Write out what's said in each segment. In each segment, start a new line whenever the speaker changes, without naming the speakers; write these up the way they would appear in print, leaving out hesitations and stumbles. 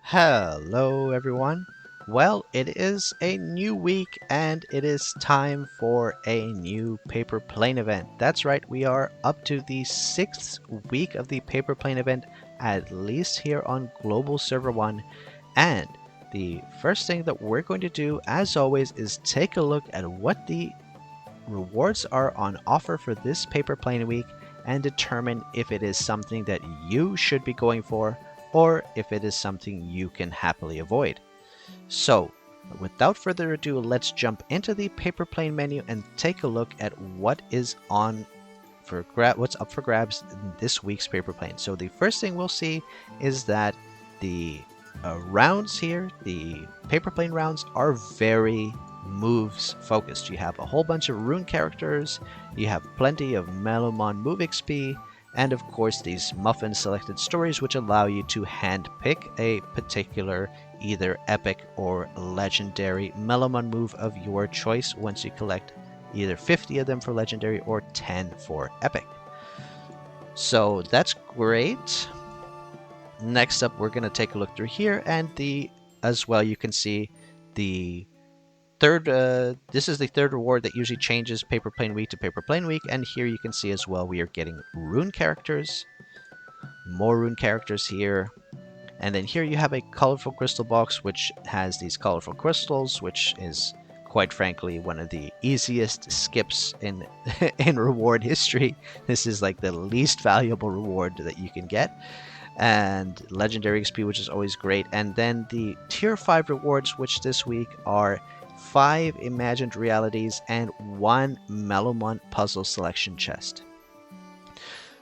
Hello everyone. Well, it is a new week and it is time for a new paper plane event. That's right, we are up to the 6th week of the paper plane event, at least here on Global Server 1. And the first thing that we're going to do, as always, is take a look at what the rewards are on offer for this paper plane week and determine if it is something that you should be going for or if it is something you can happily avoid. So, without further ado, let's jump into the paper plane menu and take a look at what is on for what's up for grabs in this week's paper plane. So the first thing we'll see is that the rounds here, the paper plane rounds, are very moves focused. You have a whole bunch of Rune characters, you have plenty of Melomon move XP, and of course these Muffin selected stories which allow you to handpick a particular either epic or legendary Melomon move of your choice once you collect either 50 of them for legendary or 10 for epic. So that's great. Next up, we're going to take a look through here, and as well you can see the third, this is the third reward that usually changes paper plane week to paper plane week, and here you can see as well we are getting Rune characters, more Rune characters here, and then here you have a colorful crystal box which has these colorful crystals, which is quite frankly one of the easiest skips in in reward history. This is like the least valuable reward that you can get, and legendary XP, which is always great. And then the tier 5 rewards, which this week are 5 imagined realities and 1 Melomon puzzle selection chest.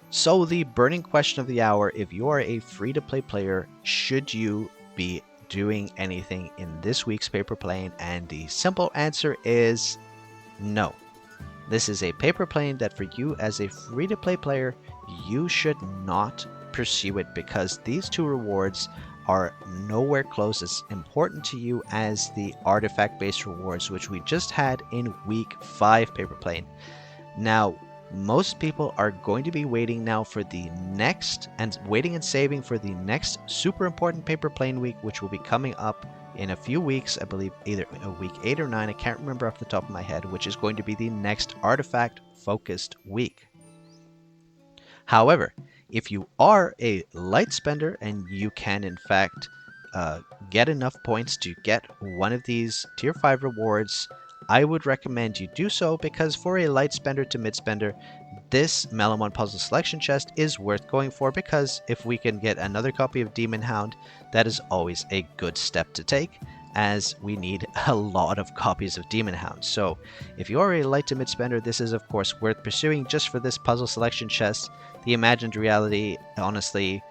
So the burning question of the hour: if you are a free-to-play player, should you be doing anything in this week's paper plane? And the simple answer is no. This is a paper plane that for you as a free-to-play player, you should not pursue it, because these two rewards are nowhere close as important to you as the artifact-based rewards, which we just had in week 5 paper plane. Now, most people are going to be waiting now for the next, and waiting and saving for the next super important paper plane week, which will be coming up in a few weeks. I believe either a week 8 or 9, I can't remember off the top of my head, which is going to be the next artifact focused week. However, if you are a light spender and you can in fact get enough points to get one of these tier 5 rewards, I would recommend you do so, because for a light spender to mid spender, this Melomon puzzle selection chest is worth going for, because if we can get another copy of Demon Hound, that is always a good step to take, as we need a lot of copies of Demon Hound. So if you are a light to mid spender, this is of course worth pursuing just for this puzzle selection chest. The imagined reality, honestly,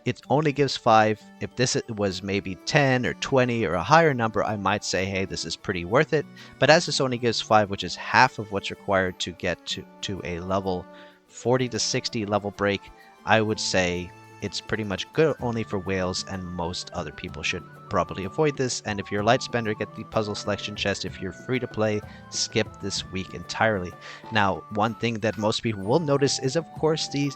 it only gives 5. If this was maybe 10 or 20 or a higher number, I might say, hey, this is pretty worth it. But as this only gives 5, which is half of what's required to get to a level 40 to 60 level break, I would say it's pretty much good only for whales, and most other people should probably avoid this. And if you're a light spender, get the puzzle selection chest. If you're free to play, skip this week entirely. Now, one thing that most people will notice is, of course, the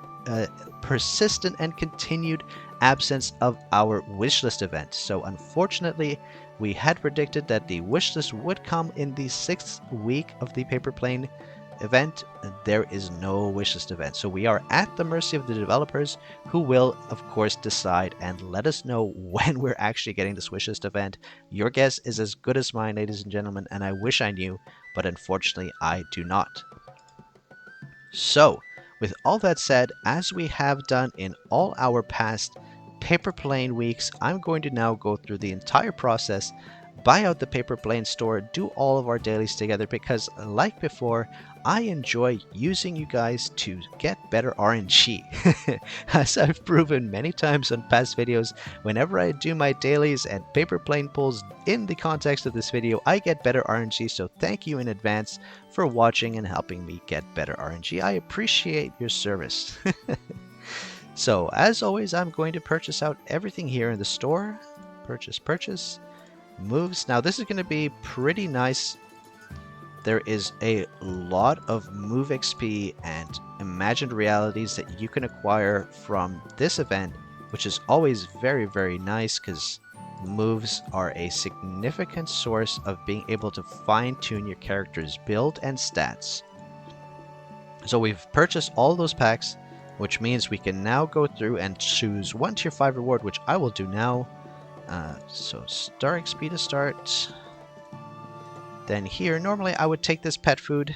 persistent and continued absence of our wishlist event. So unfortunately, we had predicted that the wishlist would come in the 6th week of the paper plane event. There is no wishlist event, so we are at the mercy of the developers, who will of course decide and let us know when we're actually getting this wishlist event. Your guess is as good as mine, ladies and gentlemen, and I wish I knew, but unfortunately I do not. So with all that said, as we have done in all our past paper plane weeks, I'm going to now go through the entire process, buy out the paper plane store, do all of our dailies together, because like before, I enjoy using you guys to get better RNG. As I've proven many times on past videos, whenever I do my dailies and paper plane pulls in the context of this video, I get better RNG, so thank you in advance for watching and helping me get better RNG. I appreciate your service. So as always, I'm going to purchase out everything here in the store. Purchase. Moves. Now this is going to be pretty nice. There is a lot of move XP and imagined realities that you can acquire from this event, which is always very, very nice, because moves are a significant source of being able to fine-tune your character's build and stats. So we've purchased all those packs, which means we can now go through and choose one tier 5 reward, which I will do now. So Star XP to start. Then here, normally I would take this pet food.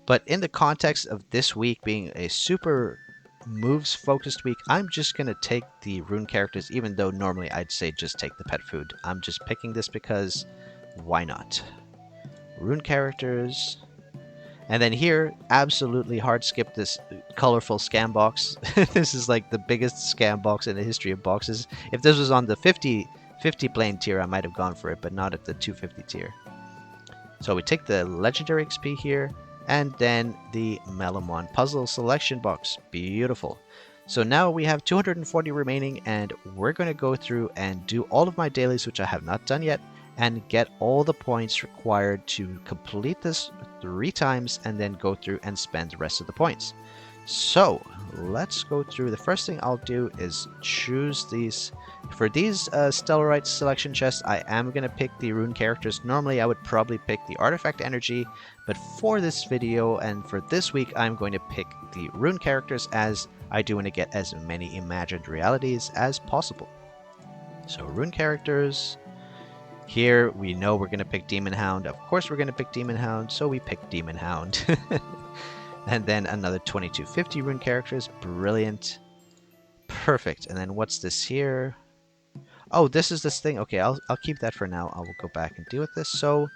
But in the context of this week being a super moves-focused week, I'm just going to take the rune characters, even though normally I'd say just take the pet food. I'm just picking this because why not? Rune characters. And then here, absolutely hard skip this colorful scam box. This is like the biggest scam box in the history of boxes. If this was on the 50 plane tier, I might have gone for it, but not at the 250 tier. So we take the legendary XP here, and then the Melamon puzzle selection box. Beautiful. So now we have 240 remaining, and we're going to go through and do all of my dailies, which I have not done yet, and get all the points required to complete this 3 times, and then go through and spend the rest of the points. So let's go through. The first thing I'll do is choose these. For these Stellarite selection chests, I am going to pick the rune characters. Normally I would probably pick the artifact energy, but for this video and for this week, I'm going to pick the rune characters, as I do want to get as many imagined realities as possible. So rune characters. Here we know we're going to pick Demon Hound. Of course we're going to pick Demon Hound, so we pick Demon Hound. And then another 2250 rune characters. Brilliant. Perfect. And then what's this here? Oh, this is this thing. Okay, I'll keep that for now. I will go back and deal with this. So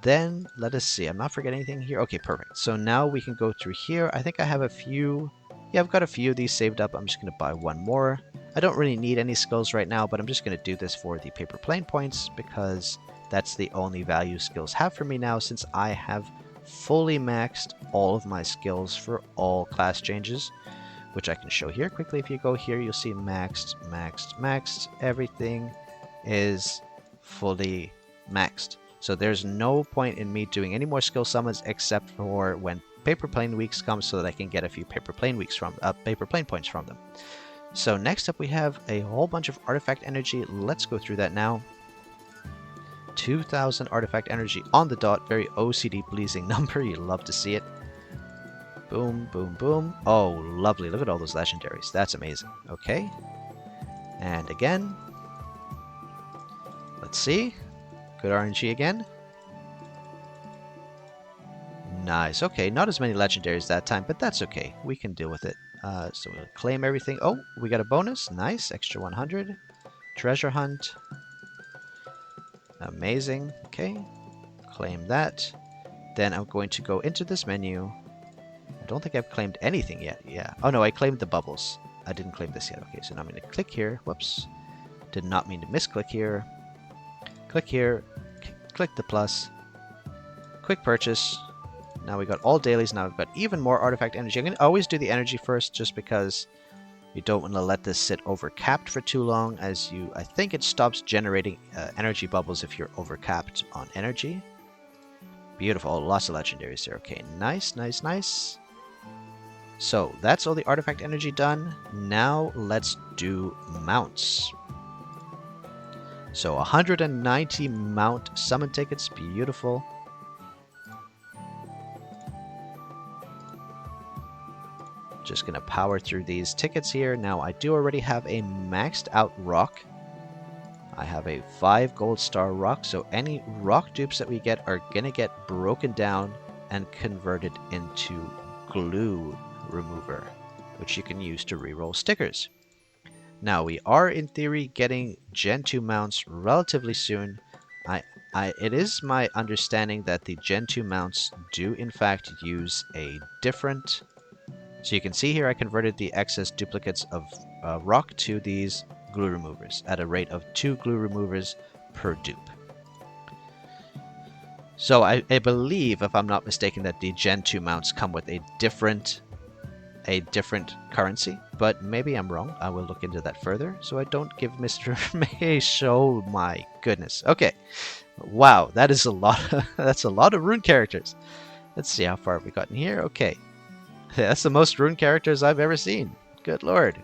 then let us see. I'm not forgetting anything here. Okay, perfect. So now we can go through here. I think I have a few. Yeah, I've got a few of these saved up. I'm just going to buy one more. I don't really need any skills right now, but I'm just going to do this for the paper plane points because that's the only value skills have for me now, since I have fully maxed all of my skills for all class changes, which I can show here quickly. If you go here, you'll see maxed, maxed, maxed. Everything is fully maxed. So there's no point in me doing any more skill summons except for when paper plane weeks come, so that I can get a few paper plane weeks from paper plane points from them. So next up we have a whole bunch of artifact energy. Let's go through that now. 2,000 artifact energy on the dot. Very OCD pleasing number. You love to see it. Boom, boom, boom. Oh, lovely. Look at all those legendaries. That's amazing. Okay. And again. Let's see. Good RNG again. Nice. Okay, not as many legendaries that time, but that's okay. We can deal with it. So we'll claim everything. Oh, we got a bonus. Nice. Extra 100. Treasure hunt. Amazing. Okay. Claim that. Then I'm going to go into this menu. I don't think I've claimed anything yet. Yeah. Oh, no, I claimed the bubbles. I didn't claim this yet. Okay, so now I'm going to click here. Whoops. Did not mean to misclick here. Click here. Click the plus. Quick purchase. Now we got all dailies. Now we've got even more artifact energy. I'm going to always do the energy first, just because you don't want to let this sit overcapped for too long, as I think it stops generating energy bubbles if you're overcapped on energy. Beautiful. Oh, lots of legendaries there. Okay, nice, nice, nice. So that's all the artifact energy done. Now let's do mounts. So 190 mount summon tickets. Beautiful. Just going to power through these tickets here. Now, I do already have a maxed out rock. I have a 5 gold star rock, so any rock dupes that we get are going to get broken down and converted into glue remover, which you can use to reroll stickers. Now, we are, in theory, getting Gen 2 mounts relatively soon. It is my understanding that the Gen 2 mounts do, in fact, use a different... So you can see here I converted the excess duplicates of rock to these glue removers at a rate of 2 glue removers per dupe. So I believe, if I'm not mistaken, that the Gen 2 mounts come with a different currency, but maybe I'm wrong. I will look into that further so I don't give misinformation. Oh my goodness. Okay. Wow, that is a lot. That's a lot of rune characters. Let's see how far we've gotten here. Okay. That's the most rune characters I've ever seen. Good lord.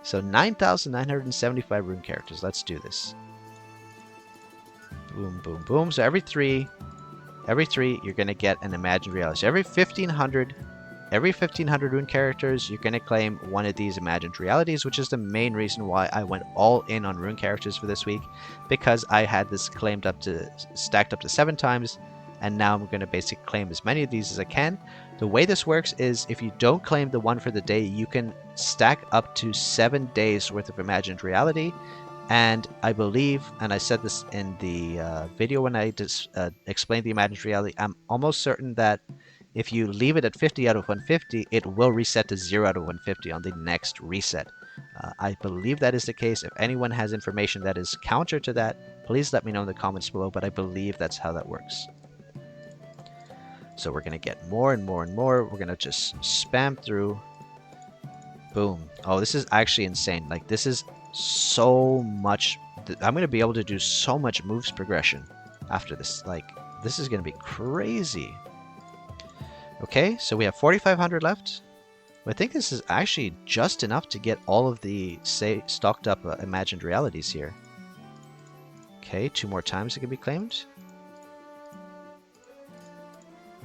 So 9,975 rune characters. Let's do this. Boom, boom, boom. So every three, you're going to get an imagined reality. So every 1,500 rune characters, you're going to claim one of these imagined realities, which is the main reason why I went all in on rune characters for this week, because I had this stacked up to 7 times, and now I'm going to basically claim as many of these as I can. The way this works is if you don't claim the one for the day, you can stack up to 7 days worth of imagined reality. And I believe, and I said this in the video when I explained the imagined reality, I'm almost certain that if you leave it at 50 out of 150, it will reset to 0 out of 150 on the next reset. I believe that is the case. If anyone has information that is counter to that, please let me know in the comments below, but I believe that's how that works. So we're going to get more and more and more. We're going to just spam through. Boom. Oh, this is actually insane. Like, this is so much. I'm going to be able to do so much moves progression after this. Like, this is going to be crazy. Okay, so we have 4,500 left. I think this is actually just enough to get all of the stocked up imagined realities here. Okay, 2 more times it can be claimed.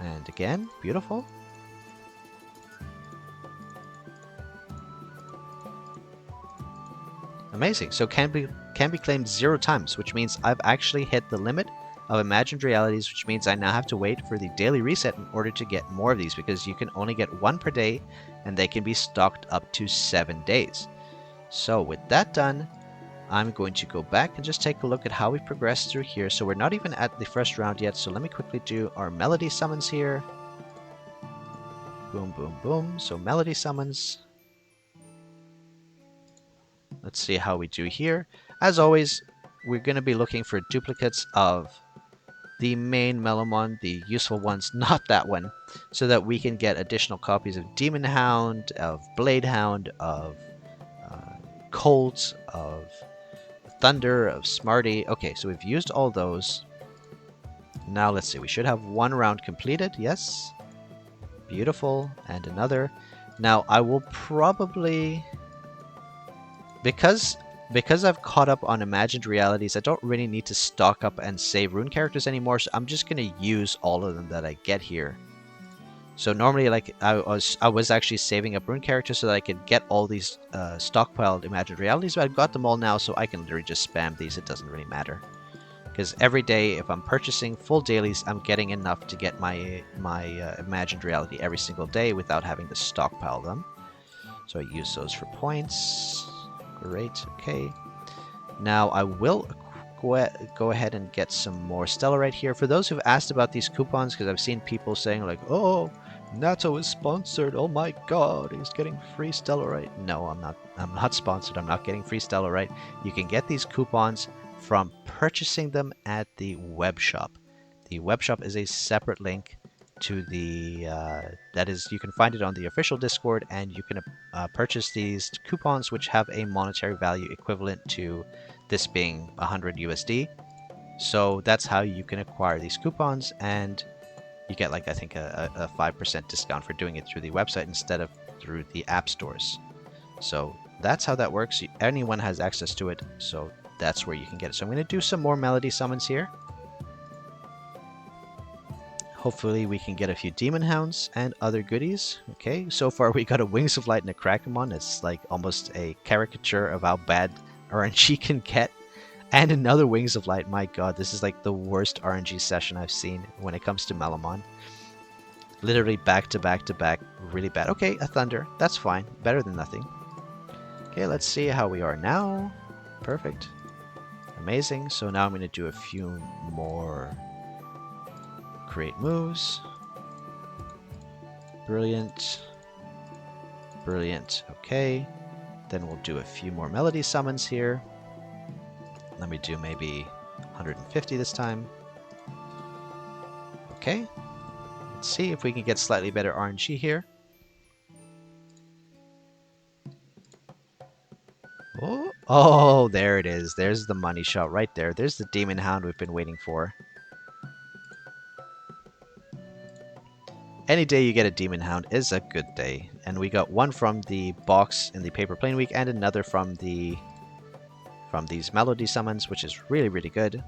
And again, beautiful. Amazing. So can be claimed 0 times, which means I've actually hit the limit of imagined realities, which means I now have to wait for the daily reset in order to get more of these, because you can only get 1 per day, and they can be stocked up to 7 days. So with that done, I'm going to go back and just take a look at how we progressed through here. So we're not even at the first round yet, so let me quickly do our melody summons here. Boom, boom, boom. So melody summons. Let's see how we do here. As always, we're going to be looking for duplicates of the main Melomon, the useful ones, not that one, so that we can get additional copies of Demon Hound, of Blade Hound, of Colt, of Thunder, of Smarty. Okay, so we've used all those. Now let's see, we should have 1 round completed. Yes. Beautiful. And another. Now I will probably, because I've caught up on imagined realities, I don't really need to stock up and save rune characters anymore, so I'm just going to use all of them that I get here. So normally, like, I was actually saving up rune characters so that I could get all these stockpiled imagined realities, but I've got them all now, so I can literally just spam these. It doesn't really matter. Because every day, if I'm purchasing full dailies, I'm getting enough to get my imagined reality every single day without having to stockpile them. So I use those for points. Great, okay. Now I will go ahead and get some more Stellarite here. For those who've asked about these coupons, because I've seen people saying like, oh, Natto is sponsored. Oh my god, he's getting free Stellarite. No, I'm not sponsored. I'm not getting free Stellarite. You can get these coupons from purchasing them at the web shop. The web shop is a separate link to the you can find it on the official Discord, and you can purchase these coupons, which have a monetary value equivalent to this being 100 USD. So that's how you can acquire these coupons, and you get, like, I think a 5% discount for doing it through the website instead of through the app stores. So that's how that works. Anyone has access to it, so that's where you can get it. So I'm going to do some more melody summons here. Hopefully we can get a few Demon Hounds and other goodies. Okay, so far we got a Wings of Light and a Krakenmon. It's like almost a caricature of how bad RNG can get. And another Wings of Light. My god, this is like the worst RNG session I've seen when it comes to Melomon. Literally back to back to back, really bad. Okay, a Thunder. That's fine. Better than nothing. Okay, let's see how we are now. Perfect. Amazing. So now I'm going to do a few more create moves. Brilliant. Brilliant. Okay. Then we'll do a few more melody summons here. Let me do maybe 150 this time. Okay. Let's see if we can get slightly better RNG here. Oh, there it is. There's the money shot right there. There's the Demon Hound we've been waiting for. Any day you get a Demon Hound is a good day. And we got one from the box in the Paper Plane Week and another from these Melody summons, which is really, really good.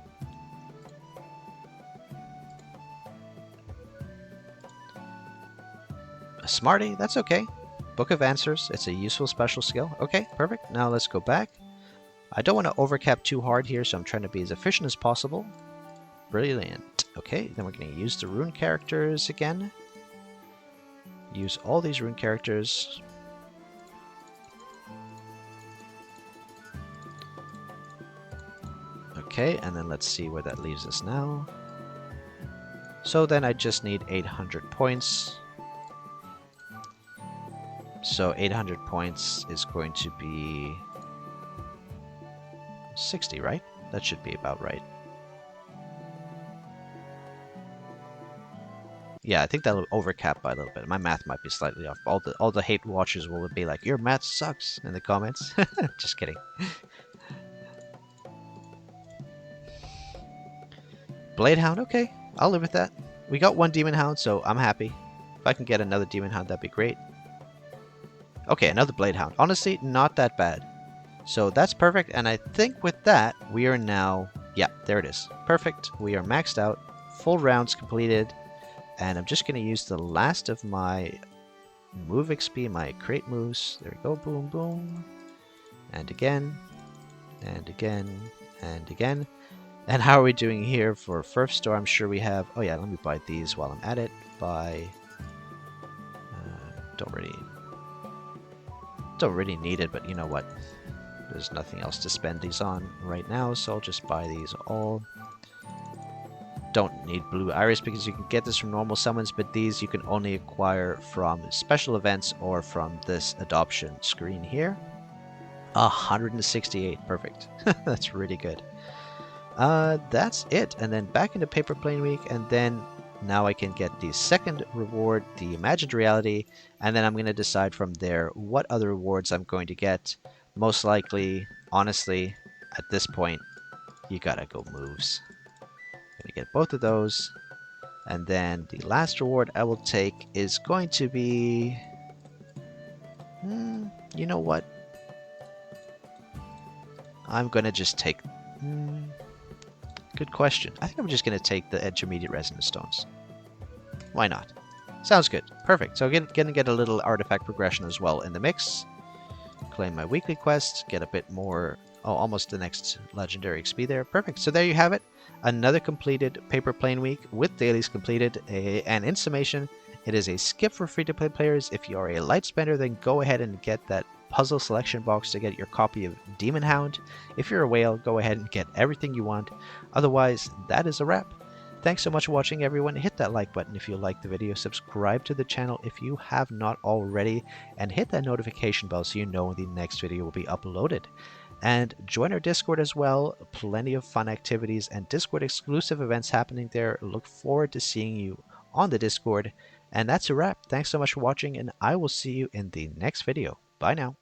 A Smarty, that's okay. Book of Answers, it's a useful special skill. Okay, perfect. Now let's go back. I don't want to overcap too hard here, so I'm trying to be as efficient as possible. Brilliant. Okay, then we're going to use the Rune characters again. Use all these Rune characters. Okay, and then let's see where that leaves us now. So then I just need 800 points. So 800 points is going to be 60, right? That should be about right. Yeah, I think that'll overcap by a little bit. My math might be slightly off. All the hate watchers will be like, "Your math sucks" in the comments. Just kidding. Blade Hound, okay. I'll live with that. We got one Demon Hound, so I'm happy. If I can get another Demon Hound, that'd be great. Okay, another Blade Hound. Honestly, not that bad. So that's perfect, and I think with that, we are now... Yeah, there it is. Perfect. We are maxed out. Full rounds completed. And I'm just going to use the last of my move XP, my crate moves. There we go. Boom, boom. And again. And again. And again. And how are we doing here for first store? I'm sure we have... Oh yeah, let me buy these while I'm at it. Buy... Don't really need it, but you know what? There's nothing else to spend these on right now, so I'll just buy these all. Don't need Blue Iris because you can get this from normal summons, but these you can only acquire from special events or from this adoption screen here. 168, perfect. That's really good. That's it, and then back into Paper Plane Week, and then now I can get the second reward, the Imagined Reality, and then I'm going to decide from there what other rewards I'm going to get. Most likely, honestly, at this point, you gotta go moves. I'm gonna get both of those, and then the last reward I will take is going to be... you know what? I'm gonna just take... good question. I think I'm just gonna take the Intermediate Resonance Stones. Why not? Sounds good. Perfect. So gonna get a little artifact progression as well in the mix. Claim my weekly quest, get a bit more... Oh, almost the next legendary XP there. Perfect. So there you have it. Another completed Paper Plane Week with dailies completed. And in summation, it is a skip for free-to-play players. If you are a light spender, then go ahead and get that puzzle selection box to get your copy of Demon Hound. If you're a whale, go ahead and get everything you want. Otherwise, that is a wrap. Thanks so much for watching, everyone. Hit that like button if you liked the video. Subscribe to the channel if you have not already. And hit that notification bell so you know when the next video will be uploaded. And join our Discord as well. Plenty of fun activities and Discord exclusive events happening there. Look forward to seeing you on the Discord. And that's a wrap. Thanks so much for watching, and I will see you in the next video. Bye now.